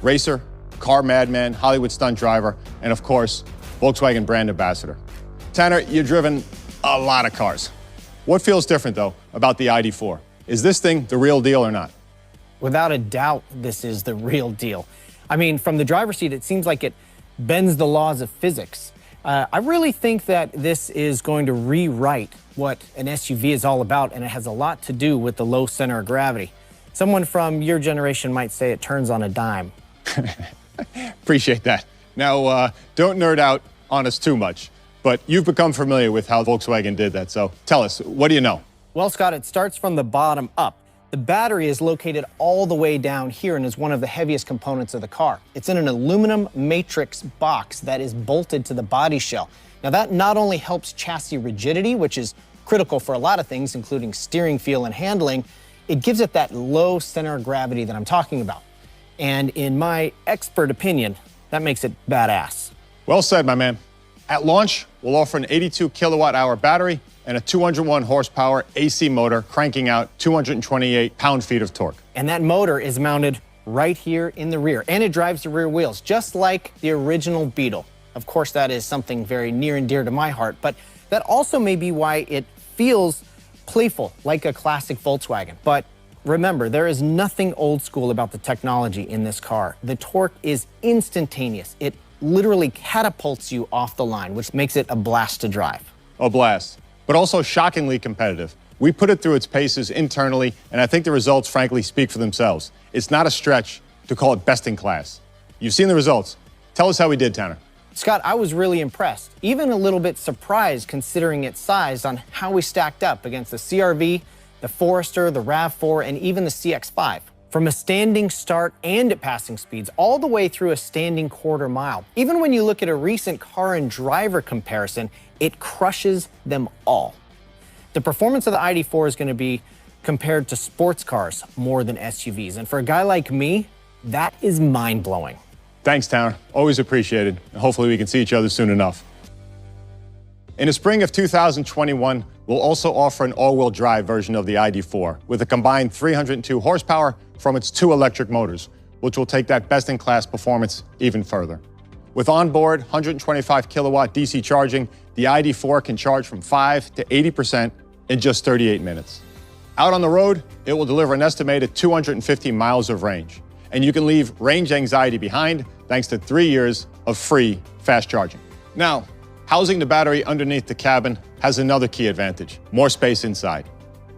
racer, car madman, Hollywood stunt driver, and of course, Volkswagen brand ambassador. Tanner, you've driven a lot of cars. What feels different, though, about the ID.4? Is this thing the real deal or not? Without a doubt, this is the real deal. I mean, from the driver's seat, it seems like it bends the laws of physics. I really think that this is going to rewrite what an SUV is all about, and it has a lot to do with the low center of gravity. Someone from your generation might say it turns on a dime. Appreciate that. Now, don't nerd out on us too much, but you've become familiar with how Volkswagen did that, so tell us, what do you know? Well, Scott, it starts from the bottom up. The battery is located all the way down here and is one of the heaviest components of the car. It's in an aluminum matrix box that is bolted to the body shell. Now, that not only helps chassis rigidity, which is critical for a lot of things, including steering feel and handling, it gives it that low center of gravity that I'm talking about. And in my expert opinion, that makes it badass. Well said, my man. At launch, we'll offer an 82 kilowatt-hour battery and a 201 horsepower AC motor cranking out 228 pound-feet of torque. And that motor is mounted right here in the rear, and it drives the rear wheels, just like the original Beetle. Of course, that is something very near and dear to my heart, but that also may be why it feels playful, like a classic Volkswagen. But remember, there is nothing old school about the technology in this car. The torque is instantaneous. It literally catapults you off the line, which makes it a blast to drive. A blast, but also shockingly competitive. We put it through its paces internally, and I think the results, frankly, speak for themselves. It's not a stretch to call it best in class. You've seen the results. Tell us how we did, Tanner. Scott, I was really impressed, even a little bit surprised considering its size on how we stacked up against the CR-V, the Forester, the RAV4, and even the CX-5. From a standing start and at passing speeds, all the way through a standing quarter mile. Even when you look at a recent car and driver comparison, it crushes them all. The performance of the ID.4 is going to be compared to sports cars more than SUVs. And for a guy like me, that is mind-blowing. Thanks, Tanner. Always appreciated. And hopefully we can see each other soon enough. In the spring of 2021, we'll also offer an all-wheel drive version of the ID.4 with a combined 302 horsepower from its 2 electric motors, which will take that best-in-class performance even further. With onboard 125 kilowatt DC charging, the ID.4 can charge from 5 to 80% in just 38 minutes. Out on the road, it will deliver an estimated 250 miles of range. And you can leave range anxiety behind thanks to 3 years of free fast charging. Now, housing the battery underneath the cabin has another key advantage: more space inside.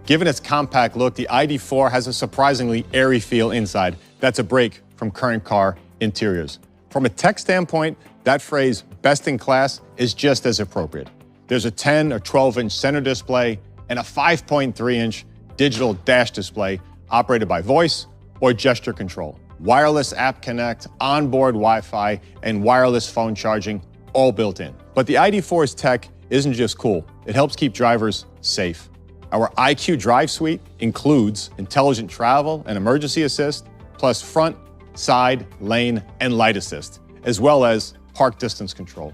Given its compact look, the ID.4 has a surprisingly airy feel inside that's a break from current car interiors. From a tech standpoint, that phrase, best in class, is just as appropriate. There's a 10 or 12-inch center display and a 5.3-inch digital dash display operated by voice or gesture control. Wireless app connect, onboard Wi-Fi, and wireless phone charging, all built in. But the ID.4's tech isn't just cool, it helps keep drivers safe. Our IQ Drive suite includes intelligent travel and emergency assist, plus front, side, lane, and light assist, as well as park distance control.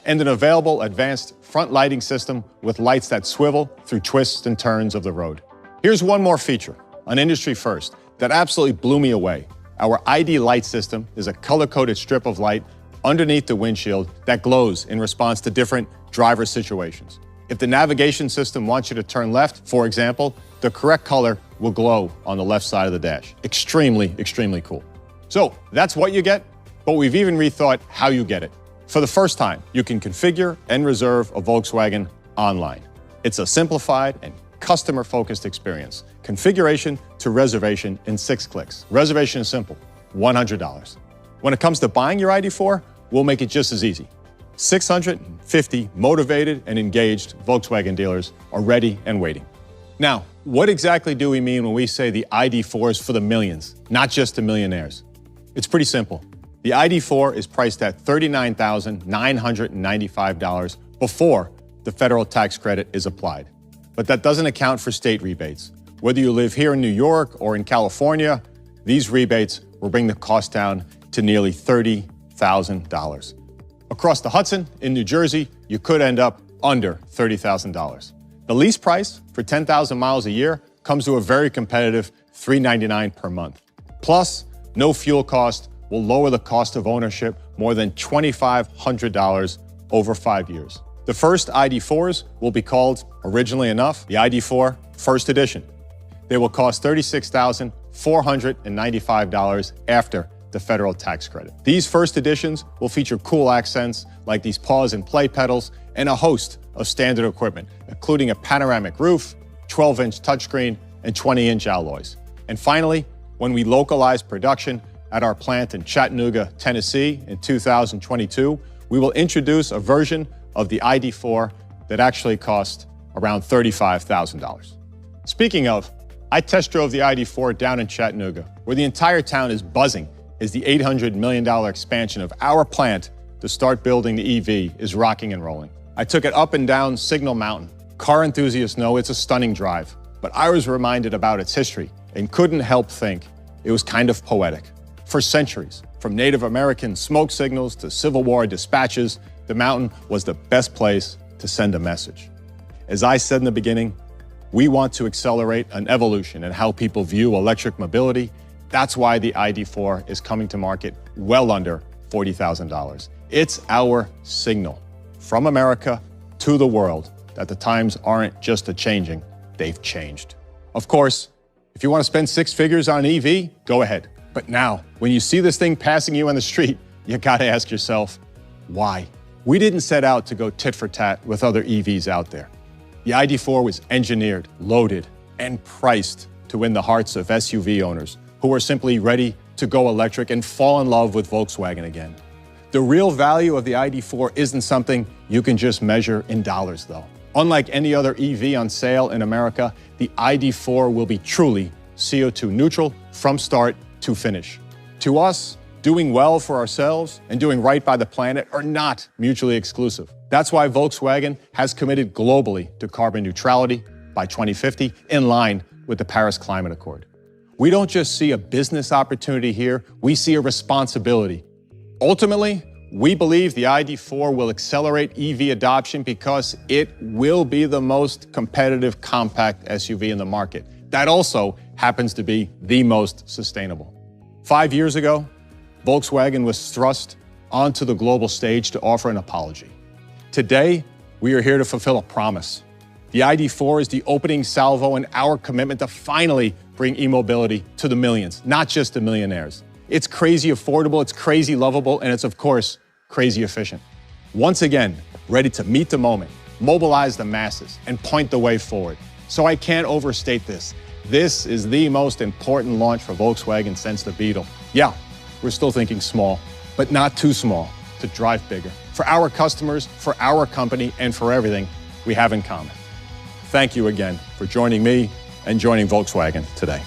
And an available advanced front lighting system with lights that swivel through twists and turns of the road. Here's one more feature, an industry first, that absolutely blew me away. Our ID light system is a color-coded strip of light underneath the windshield that glows in response to different driver situations. If the navigation system wants you to turn left, for example, the correct color will glow on the left side of the dash. Extremely, extremely cool. So that's what you get, but we've even rethought how you get it. For the first time, you can configure and reserve a Volkswagen online. It's a simplified and customer-focused experience. Configuration to reservation in 6 clicks. Reservation is simple, $100. When it comes to buying your ID.4, we'll make it just as easy. 650 motivated and engaged Volkswagen dealers are ready and waiting. Now, what exactly do we mean when we say the ID.4 is for the millions, not just the millionaires? It's pretty simple. The ID.4 is priced at $39,995 before the federal tax credit is applied. But that doesn't account for state rebates. Whether you live here in New York or in California, these rebates will bring the cost down to nearly $30,000. Across the Hudson in New Jersey, you could end up under $30,000. The lease price for 10,000 miles a year comes to a very competitive $399 per month. Plus, no fuel cost will lower the cost of ownership more than $2,500 over 5 years. The first ID4s will be called, originally enough, the ID4 First Edition. They will cost $36,495 after the federal tax credit. These first editions will feature cool accents like these pause and play pedals and a host of standard equipment, including a panoramic roof, 12-inch touchscreen, and 20-inch alloys. And finally, when we localize production at our plant in Chattanooga, Tennessee in 2022, we will introduce a version of the ID4 that actually costs around $35,000. Speaking of, I test drove the ID4 down in Chattanooga, where the entire town is buzzing as the $800 million expansion of our plant to start building the EV is rocking and rolling. I took it up and down Signal Mountain. Car enthusiasts know it's a stunning drive, but I was reminded about its history and couldn't help think it was kind of poetic. For centuries, from Native American smoke signals to Civil War dispatches, the mountain was the best place to send a message. As I said in the beginning, we want to accelerate an evolution in how people view electric mobility. That's why the ID4 is coming to market well under $40,000. It's our signal from America to the world that the times aren't just a-changing, they've changed. Of course, if you want to spend six figures on an EV, go ahead. But now, when you see this thing passing you on the street, you gotta ask yourself, why? We didn't set out to go tit for tat with other EVs out there. The ID4 was engineered, loaded, and priced to win the hearts of SUV owners who are simply ready to go electric and fall in love with Volkswagen again. The real value of the ID4 isn't something you can just measure in dollars, though. Unlike any other EV on sale in America, the ID4 will be truly CO2 neutral from start to finish. To us, doing well for ourselves and doing right by the planet are not mutually exclusive. That's why Volkswagen has committed globally to carbon neutrality by 2050, in line with the Paris Climate Accord. We don't just see a business opportunity here, we see a responsibility. Ultimately, we believe the ID4 will accelerate EV adoption because it will be the most competitive compact SUV in the market. That also happens to be the most sustainable. 5 years ago, Volkswagen was thrust onto the global stage to offer an apology. Today, we are here to fulfill a promise. The ID4 is the opening salvo in our commitment to finally bring e-mobility to the millions, not just the millionaires. It's crazy affordable, it's crazy lovable, and it's, of course, crazy efficient. Once again, ready to meet the moment, mobilize the masses, and point the way forward. So I can't overstate this. This is the most important launch for Volkswagen since the Beetle. Yeah, we're still thinking small, but not too small to drive bigger. For our customers, for our company, and for everything we have in common. Thank you again for joining me and joining Volkswagen today.